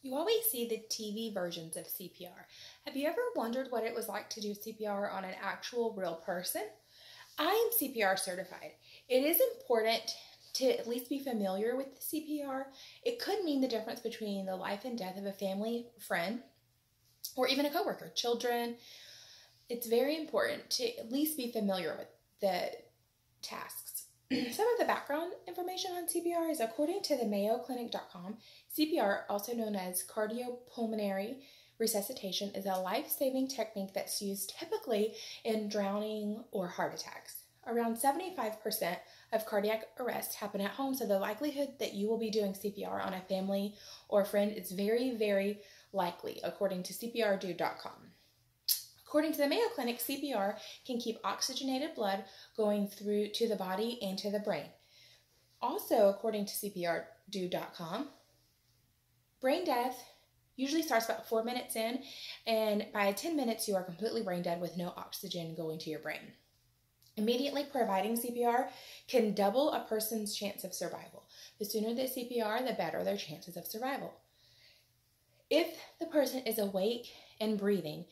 You always see the TV versions of CPR. Have you ever wondered what it was like to do CPR on an actual real person? I am CPR certified. It is important to at least be familiar with the CPR. It could mean the difference between the life and death of a family, friend, or even a coworker, children. It's very important to at least be familiar with the tasks. Some of the background information on CPR is according to the MayoClinic.com, CPR, also known as cardiopulmonary resuscitation, is a life-saving technique that's used typically in drowning or heart attacks. Around 75% of cardiac arrests happen at home, so the likelihood that you will be doing CPR on a family or a friend is very, very likely, according to CPRDude.com. According to the Mayo Clinic, CPR can keep oxygenated blood going through to the body and to the brain. Also, according to CPRDude.com, brain death usually starts about 4 minutes in, and by 10 minutes you are completely brain dead with no oxygen going to your brain. Immediately providing CPR can double a person's chance of survival. The sooner the CPR, the better their chances of survival. If the person is awake and breathing,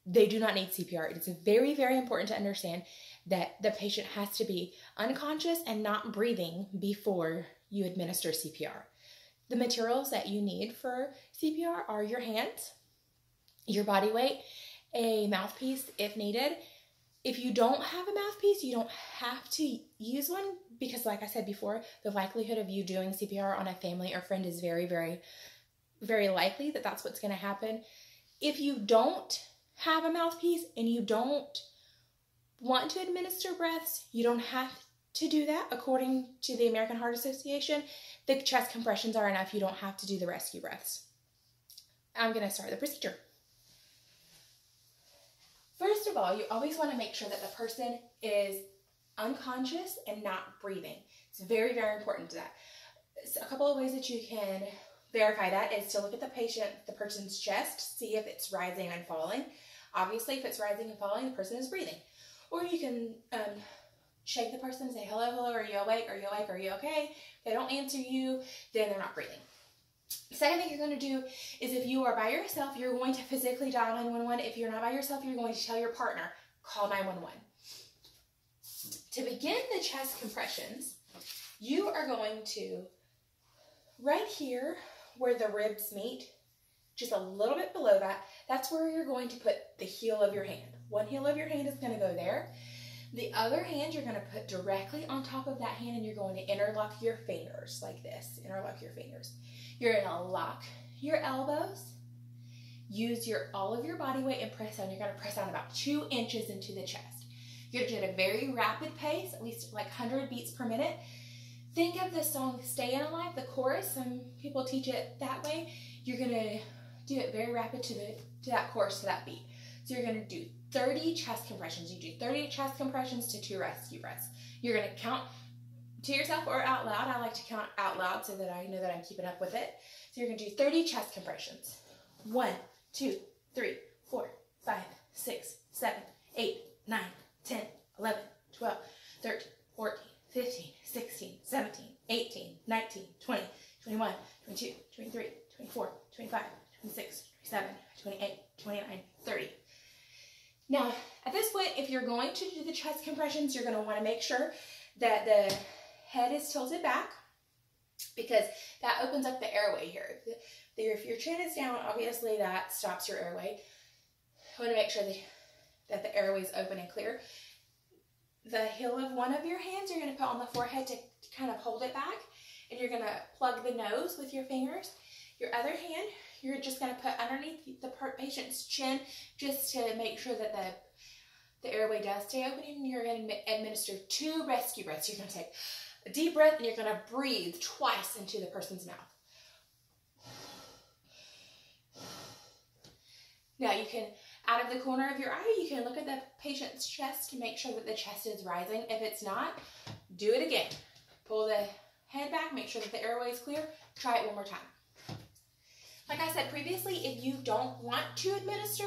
they do not need CPR. It's very, very important to understand that the patient has to be unconscious and not breathing before you administer CPR. The materials that you need for CPR are your hands, your body weight, a mouthpiece if needed. If you don't have a mouthpiece, you don't have to use one because, like I said before, the likelihood of you doing CPR on a family or friend is very, very, very likely that that's what's going to happen. If you don't have a mouthpiece and you don't want to administer breaths, you don't have to do that. According to the American Heart Association, the chest compressions are enough. You don't have to do the rescue breaths. I'm going to start the procedure. First of all, you always want to make sure that the person is unconscious and not breathing. It's very, very important to that. So a couple of ways that you can verify that is to look at the person's chest, see if it's rising and falling. Obviously, if it's rising and falling, the person is breathing. Or you can shake the person and say, hello, hello, are you awake? Are you awake? Are you okay? If they don't answer you, then they're not breathing. The second thing you're going to do is if you are by yourself, you're going to physically dial 911. If you're not by yourself, you're going to tell your partner, call 911. To begin the chest compressions, you are going to, right here where the ribs meet, just a little bit below that, that's where you're going to put the heel of your hand. One heel of your hand is going to go there. The other hand you're going to put directly on top of that hand, and you're going to interlock your fingers like this. Interlock your fingers. You're going to lock your elbows, use all of your body weight and press down. You're going to press down about 2 inches into the chest. You're going to do it at a very rapid pace, at least like 100 beats per minute. Think of the song Stayin' Alive, the chorus. Some people teach it that way. You're going to do it very rapid to that chorus, to that beat. So you're going to do 30 chest compressions. You do 30 chest compressions to 2 rescue breaths. You're going to count to yourself or out loud. I like to count out loud so that I know that I'm keeping up with it. So you're going to do 30 chest compressions. 1, 2, 3, 4, 5, 6, 7, 8, 9, 10, 11, 12, 13, 14, 15, 16, 17, 18, 19, 20, 21, 22, 23, 24, 25, 26, 27, 28, 29, 30. Now, at this point, if you're going to do the chest compressions, you're going to want to make sure that the head is tilted back because that opens up the airway here. If your chin is down, obviously that stops your airway. You want to make sure that the airway is open and clear. The heel of one of your hands you're going to put on the forehead to kind of hold it back, and you're going to plug the nose with your fingers. Your other hand, you're just going to put underneath the patient's chin just to make sure that the airway does stay open, and you're going to administer 2 rescue breaths. You're going to take a deep breath, and you're going to breathe twice into the person's mouth. Now you can, out of the corner of your eye, you can look at the patient's chest to make sure that the chest is rising. If it's not, do it again. Pull the head back, make sure that the airway is clear. Try it one more time. Like I said previously, if you don't want to administer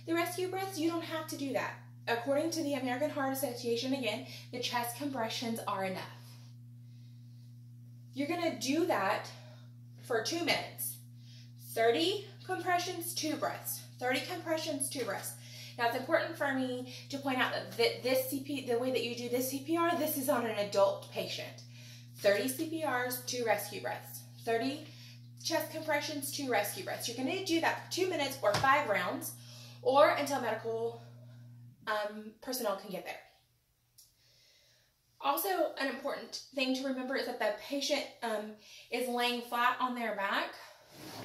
the rescue breaths, you don't have to do that. According to the American Heart Association, again, the chest compressions are enough. You're going to do that for 2 minutes. 30 compressions, 2 breaths. 30 compressions, 2 breaths. Now, it's important for me to point out that the way that you do this CPR, this is on an adult patient. 30 CPRs, 2 rescue breaths. 30 chest compressions, 2 rescue breaths. You're going to do that for 2 minutes or 5 rounds, or until medical personnel can get there. Also, an important thing to remember is that the patient is laying flat on their back.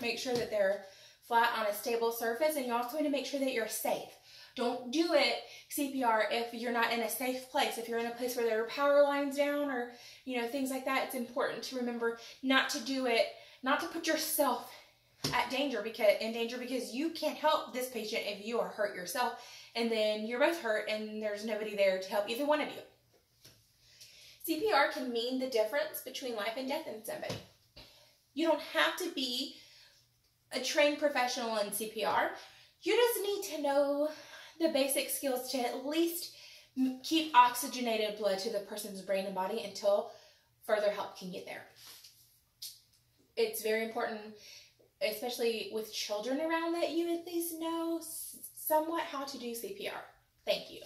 Make sure that they're flat on a stable surface, and you also want to make sure that you're safe. Don't do it CPR if you're not in a safe place. If you're in a place where there are power lines down or, things like that, it's important to remember not to do it, not to put yourself in danger because you can't help this patient if you are hurt yourself, and then you're both hurt and there's nobody there to help either one of you. CPR can mean the difference between life and death in somebody. You don't have to be a trained professional in CPR. You just need to know the basic skills to at least keep oxygenated blood to the person's brain and body until further help can get there. It's very important, especially with children around, that you at least know somewhat how to do CPR. Thank you.